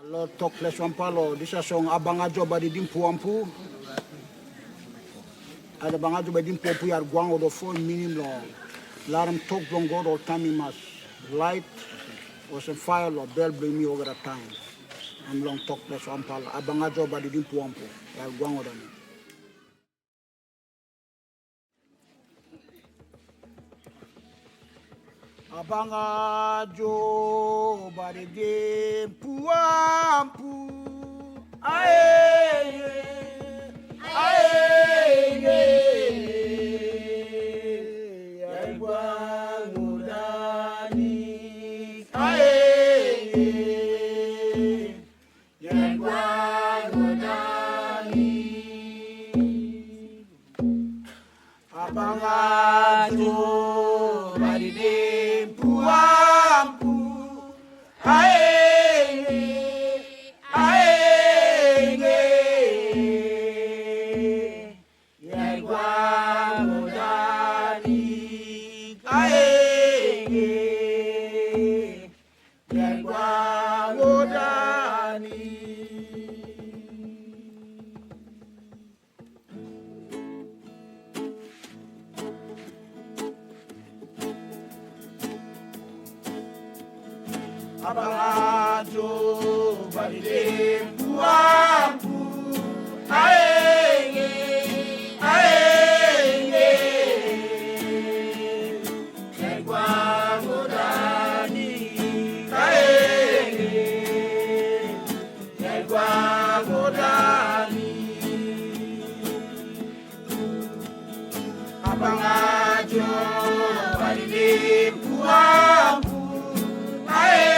Lord talk less one palo. This is song abangajo ba di dimpuampu. Ada bangajo ba dimpuampu yar guang odo phone minimum long. Laram talk long god all time in mas. Light was a fire Lord bell bring me over the time. I'm long talk less one palo. Abangajo ba di dimpuampu yar guang odo ni. Abangajo ba di dimpuampu. Aye, aye, aye, Yangwangudani, aye, Yangwangudani, abangajo bari dimpuampu, aye. Abangajo bari dimpuampu, aye, aye, Yangwangudani, aye, Yangwangudani, abangajo bari dimpuampu, aye.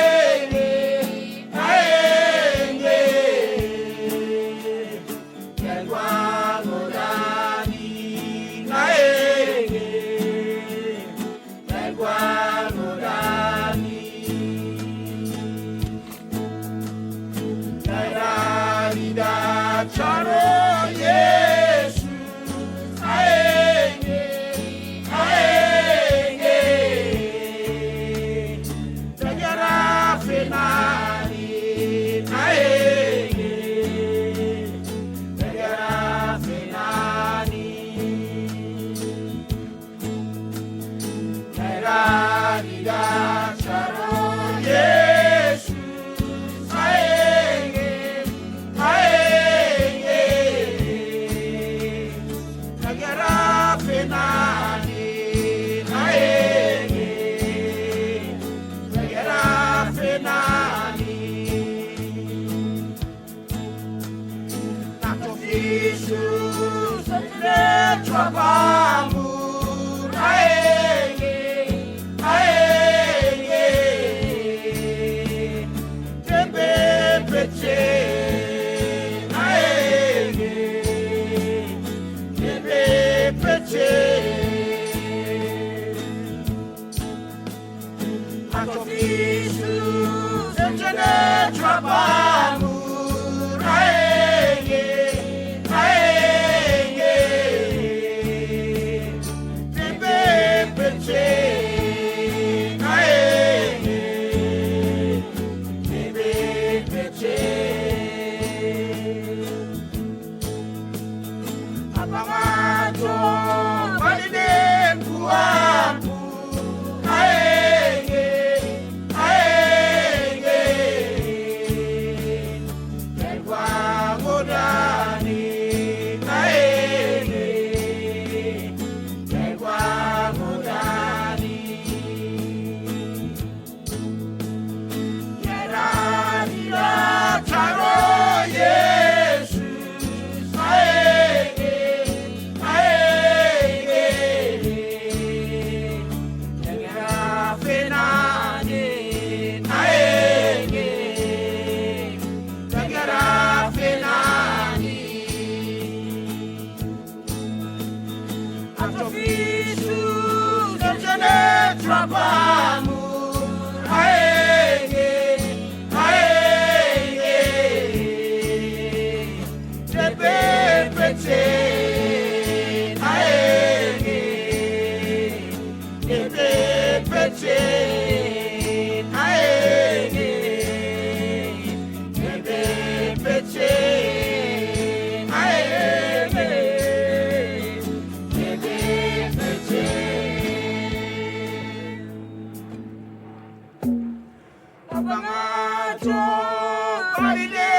Peche bangacho, kalide